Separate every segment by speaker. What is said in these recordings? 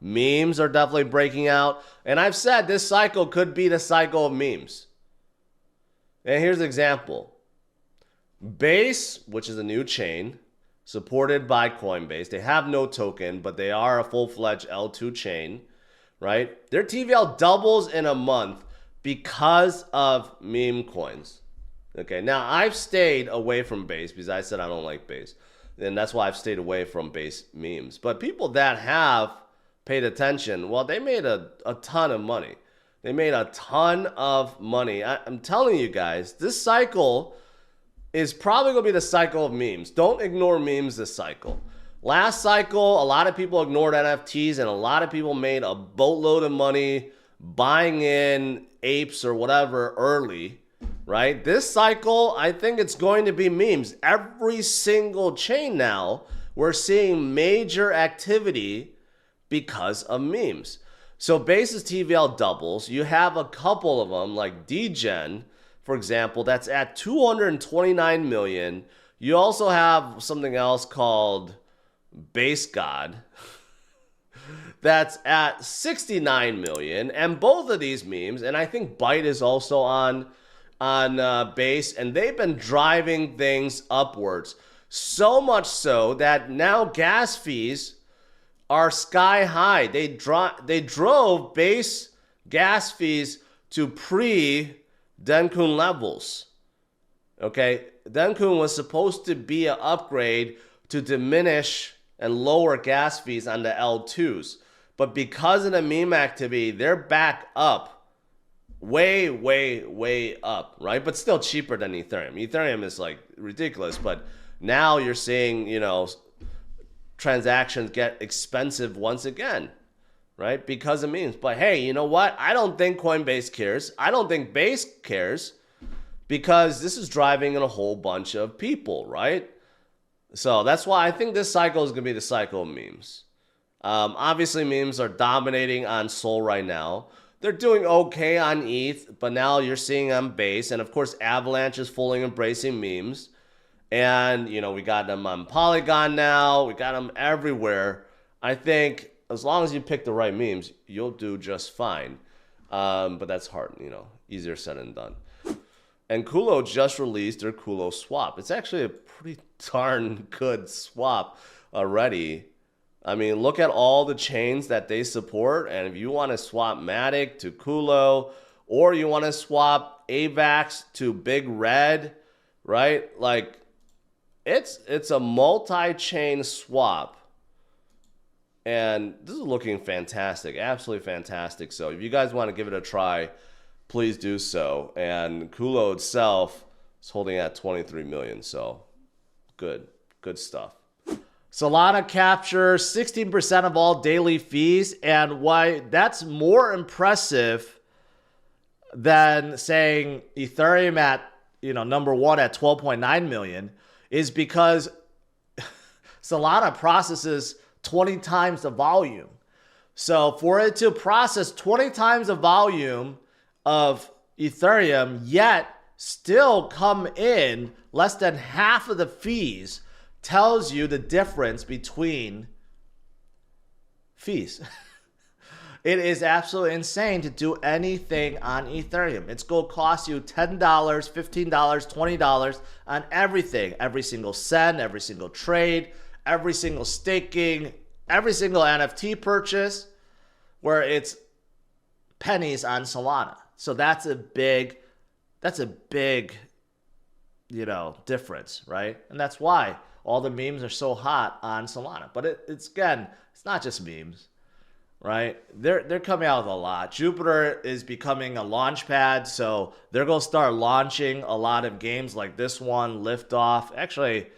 Speaker 1: Memes are definitely breaking out. And I've said this cycle could be the cycle of memes. And here's an example. Base, which is a new chain, supported by Coinbase. They have no token, but they are a full-fledged L2 chain, right? Their TVL doubles in a month because of meme coins. Okay, now I've stayed away from Base because I said I don't like Base. And that's why I've stayed away from Base memes. But people that have paid attention, well, they made a ton of money. They made a ton of money. I'm telling you guys, this cycle is probably going to be the cycle of memes. Don't ignore memes this cycle. Last cycle, a lot of people ignored NFTs and a lot of people made a boatload of money buying in apes or whatever early, right? This cycle, I think it's going to be memes. Every single chain now, we're seeing major activity because of memes. So Base's TVL doubles. You have a couple of them like Degen, for example, that's at 229 million. You also have something else called Base God that's at 69 million. And both of these memes, and I think Byte is also on Base, and they've been driving things upwards. So much so that now gas fees are sky high. They drove Base gas fees to pre-Denkun levels. Okay, Denkun was supposed to be an upgrade to diminish and lower gas fees on the L2s. But because of the meme activity, they're back up. Way, way, way up, right? But still cheaper than Ethereum. Ethereum is like ridiculous, but now you're seeing, you know, transactions get expensive once again, right? Because of memes. But hey, you know what? I don't think Coinbase cares. I don't think Base cares because this is driving in a whole bunch of people, right? So that's why I think this cycle is going to be the cycle of memes. Obviously, memes are dominating on Sol right now. They're doing okay on ETH, but now you're seeing on Base. And of course, Avalanche is fully embracing memes. And, you know, we got them on Polygon now. We got them everywhere. I think as long as you pick the right memes, you'll do just fine. But that's hard, you know, easier said than done. And CULO just released their CULO Swap. It's actually a pretty darn good swap already. I mean, look at all the chains that they support. And if you want to swap Matic to CULO, or you want to swap AVAX to Big Red, right? Like, it's a multi-chain swap. And this is looking fantastic, absolutely fantastic. So if you guys want to give it a try, please do so. And CULO itself is holding at 23 million. So good stuff. Solana captures 16% of all daily fees. And why that's more impressive than saying Ethereum at, you know, number one at 12.9 million is because Solana processes 20 times the volume. So for it to process 20 times the volume of Ethereum, yet still come in less than half of the fees, tells you the difference between fees. It is absolutely insane to do anything on Ethereum. It's going to cost you $10, $15, $20 on everything. Every single send, every single trade, every single staking, every single NFT purchase, where it's pennies on Solana. So that's a big, you know, difference, right? And that's why all the memes are so hot on Solana. But it's again, it's not just memes, right? They're coming out with a lot. Jupiter is becoming a launch pad, so they're going to start launching a lot of games like this one, Liftoff. Actually,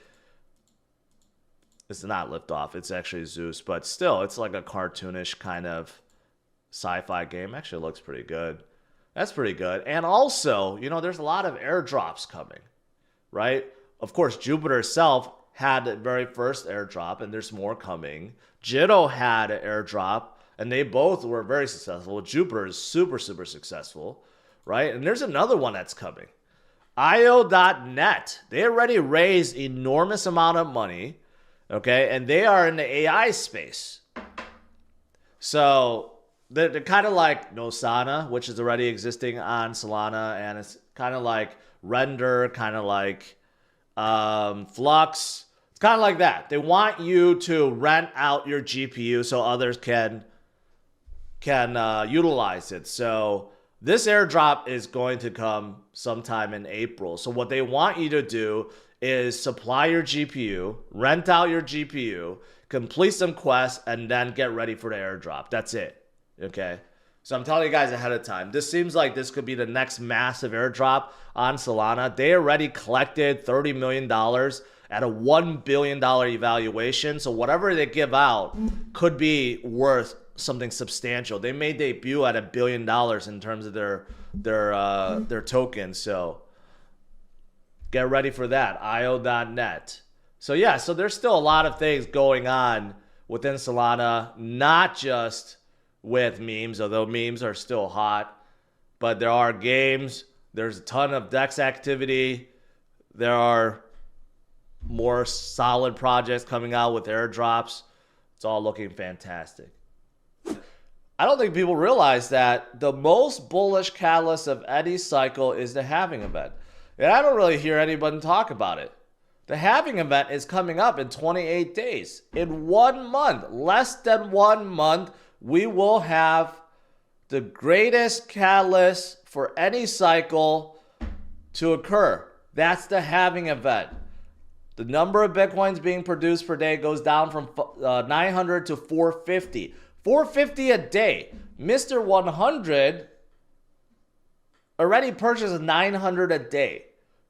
Speaker 1: it's not Liftoff. It's actually Zeus, but still, it's like a cartoonish kind of sci-fi game. Actually looks pretty good. That's pretty good. And also, you know, there's a lot of airdrops coming, right? Of course, Jupiter itself had the very first airdrop, and there's more coming. Jitto had an airdrop, and they both were very successful. Jupiter is super, super successful, right? And there's another one that's coming. IO.net. They already raised enormous amount of money, okay? And they are in the AI space. So they're kind of like Nosana, which is already existing on Solana, and it's kind of like Render, kind of like Flux. It's kind of like that. They want you to rent out your GPU so others can utilize it. So this airdrop is going to come sometime in April. So what they want you to do is supply your GPU, rent out your GPU, complete some quests, and then get ready for the airdrop. That's it. Okay? So I'm telling you guys ahead of time. This seems like this could be the next massive airdrop on Solana. They already collected $30 million at a $1 billion evaluation. So whatever they give out could be worth something substantial. They may debut at $1 billion in terms of their tokens. So get ready for that. IO.net. So yeah, so there's still a lot of things going on within Solana, not just with memes, although memes are still hot, but there are games. There's a ton of DEX activity. There are more solid projects coming out with airdrops. It's all looking fantastic. I don't think people realize that the most bullish catalyst of any cycle is the halving event. And I don't really hear anybody talk about it. The halving event is coming up in 28 days. In 1 month, less than 1 month, we will have the greatest catalyst for any cycle to occur. That's the halving event. The number of Bitcoins being produced per day goes down from 900 to 450. 450 a day. Mr. 100 already purchases 900 a day.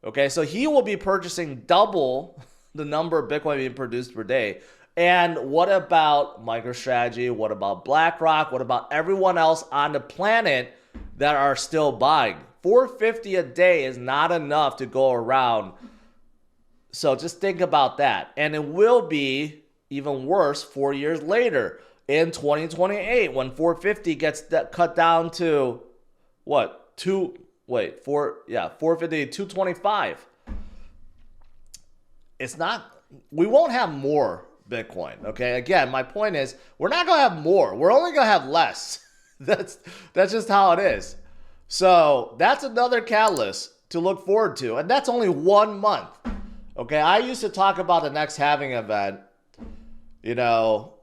Speaker 1: Okay, so he will be purchasing double the number of Bitcoin being produced per day. And what about MicroStrategy? What about BlackRock? What about everyone else on the planet that are still buying? 450 a day is not enough to go around. So just think about that. And it will be even worse 4 years later in 2028 when 450 gets cut down to what? 450 to 225. It's not, we won't have more Bitcoin, okay? Again, my point is we're not going to have more. We're only going to have less. That's just how it is. So that's another catalyst to look forward to. And that's only 1 month. Okay, I used to talk about the next halving event,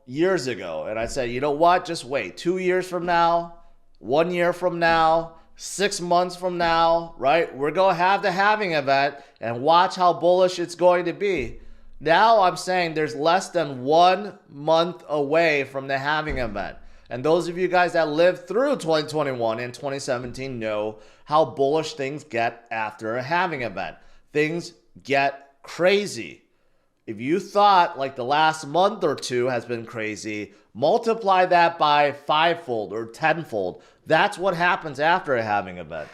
Speaker 1: years ago. And I said, you know what? Just wait. 2 years from now, 1 year from now, 6 months from now, right? We're going to have the halving event and watch how bullish it's going to be. Now I'm saying there's less than 1 month away from the halving event. And those of you guys that lived through 2021 and 2017 know how bullish things get after a halving event. Things get crazy. If you thought like the last month or two has been crazy, multiply that by 5-fold or 10-fold. That's what happens after a halving event.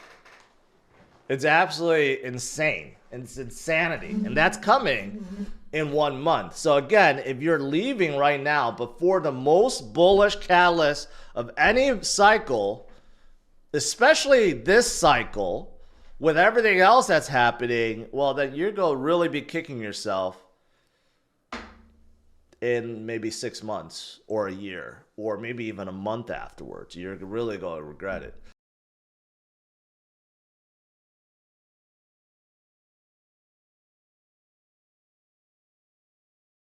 Speaker 1: It's absolutely insane. It's insanity. And that's coming in 1 month. So again, if you're leaving right now before the most bullish catalyst of any cycle, especially this cycle, with everything else that's happening, well, then you're going to really be kicking yourself in maybe 6 months or a year or maybe even a month afterwards. You're really going to regret it.